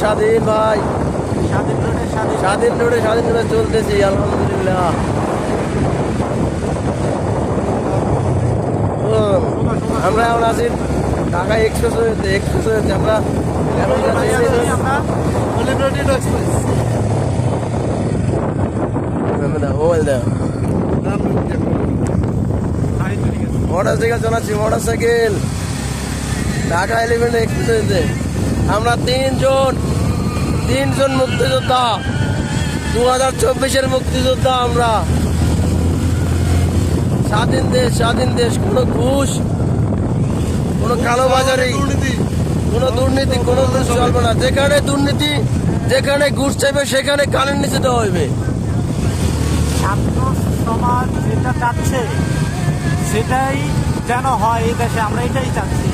স্বাধীন ভাই, স্বাধীন রোডে স্বাধীনভাবে চলতেছি আলহামদুলিল্লাহ। আমরা এখন আছি ঢাকা এক্সপ্রেস আমরা এখন মোটরসাইকেল চালাচ্ছি, মোটরসাইকেল ঢাকা 11 এক্সপ্রেসে। আমরা তিনজন মুক্তিযোদ্ধা, 2024-এর মুক্তিযোদ্ধা আমরা। স্বাধীন দেশ, কোনো ঘুষ, কোনো কালোবাজারি, কোনো দুর্নীতি, কোনো ঘুষ চলবে না। যেখানে দুর্নীতি, যেখানে ঘুষ চাইবে সেখানে কানের নিচে দেওয়া হইবে। ছাত্র সমাজ যেটা চাচ্ছে সেটাই যেন হয় এই দেশে। আমরা এটাই চাচ্ছি,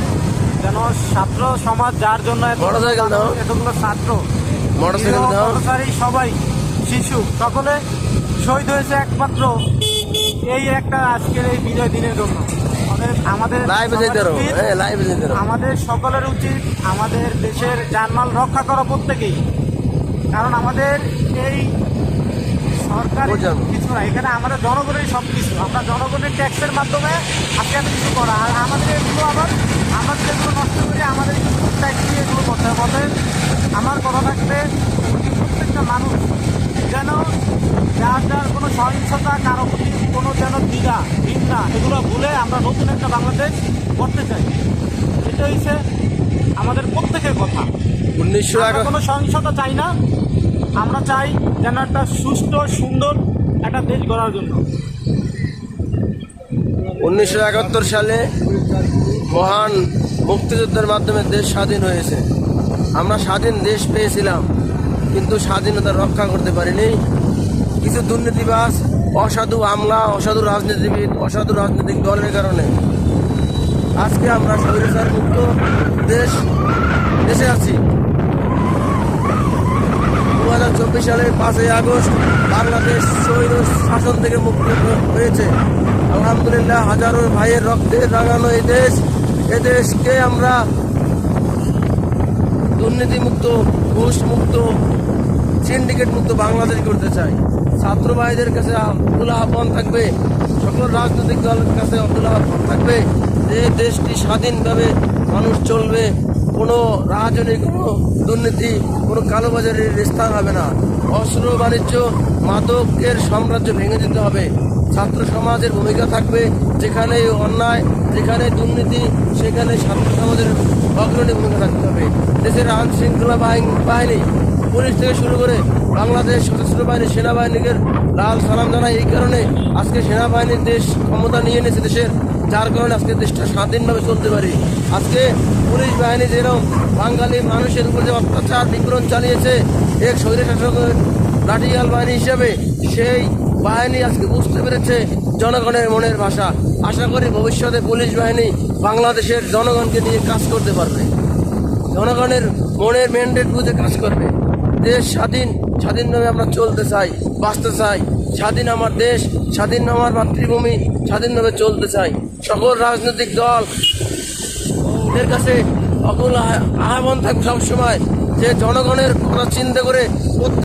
যেন ছাত্র সমাজ যার জন্য এতগুলো ছাত্র, কর্মচারী, সবাই, শিশু, সকলে শহীদ হয়েছে একমাত্র এই একটা আজকের এই বিজয় দিনের জন্য। আমাদের সকলের উচিত আমাদের দেশের জানমাল রক্ষা করা প্রত্যেকেই। কারণ আমাদের এই সরকার কিছু না, এখানে আমাদের জনগণের সব কিছু। আমরা জনগণের ট্যাক্সের মাধ্যমে আজকে এত কিছু করা, আর আমাদের এগুলো আবার আমাদের এগুলো নষ্ট করে আমাদের ট্যাক্স দিয়ে এগুলো করতে হবে। আমার কথা থাকবে প্রত্যেকটা মানুষ যেন যার কোনো সহিংসতা, কারো প্রতি কোনো যেন দ্বিধা হিংসা এগুলো ভুলে আমরা নতুন একটা বাংলাদেশ করতে চাই। এটা হচ্ছে আমাদের প্রত্যেকের কথা। কোনো সহিংসতা চাই না, আমরা চাই যেন একটা সুস্থ সুন্দর একটা দেশ গড়ার জন্য। 1971 সালে মহান মুক্তিযুদ্ধের মাধ্যমে দেশ স্বাধীন হয়েছে। আমরা স্বাধীন দেশ পেয়েছিলাম, কিন্তু স্বাধীনতা রক্ষা করতে পারিনি। কিছু দুর্নীতিবাজ, অসাধু আমলা, অসাধু রাজনীতিবিদ, অসাধু রাজনৈতিক দলের কারণে আজকে আমরা স্বৈরাচার মুক্ত দেশে আছি। 2024 সালের 5ই আগস্ট বাংলাদেশ স্বৈর শাসন থেকে মুক্তি হয়েছে আলহামদুলিল্লাহ। হাজারো ভাইয়ের রক্তে রাঙানো এই দেশকে আমরা দুর্নীতিমুক্ত, ঘুষ মুক্ত, সিন্ডিকেট মুক্ত বাংলাদেশ করতে চাই। ছাত্র ভাইদের কাছে আব্দুল আহ্বান থাকবে, সকল রাজনৈতিক দলের কাছে আব্দুল আহ্বান থাকবে যে দেশটি স্বাধীনভাবে মানুষ চলবে। কোনো রাজনৈতিক, কোনো দুর্নীতি, কোনো কালোবাজারির স্থান হবে না। অস্ত্র বাণিজ্য, মাদকের সাম্রাজ্য ভেঙে দিতে হবে। ছাত্র সমাজের ভূমিকা থাকবে, যেখানে অন্যায়, যেখানে দুর্নীতি, সেখানে ছাত্র সমাজের অগ্রণী ভূমিকা থাকতে হবে। দেশের আইন শৃঙ্খলা বাহিনী, পুলিশ থেকে শুরু করে বাংলাদেশ সশস্ত্র বাহিনী, সেনাবাহিনীকে লাল সালাম জানাই। এই কারণে আজকে সেনাবাহিনীর দেশ ক্ষমতা নিয়ে নিয়েছে দেশের, যার কারণে আজকে দেশটা স্বাধীনভাবে চলতে পারি। আজকে পুলিশ বাহিনী যেরকম বাঙালি মানুষের উপর যে অত্যাচার নিপীড়ন চালিয়েছে এক স্বৈরশাসকের লাঠিয়াল বাহিনী হিসেবে, সেই বাহিনী আজকে বুঝতে পেরেছে জনগণের মনের ভাষা। আশা করি ভবিষ্যতে পুলিশ বাহিনী বাংলাদেশের জনগণকে নিয়ে কাজ করতে পারবে, জনগণের মনের ম্যান্ডেট বুঝে কাজ করবে। দেশ স্বাধীনভাবে আমরা চলতে চাই, বাঁচতে চাই। স্বাধীন আমার দেশ, স্বাধীন আমার মাতৃভূমি, স্বাধীনভাবে চলতে চাই। সকল রাজনৈতিক দল এর কাছে অকুল আহ্বান থাকবে সবসময় যে জনগণের কথা চিন্তা করে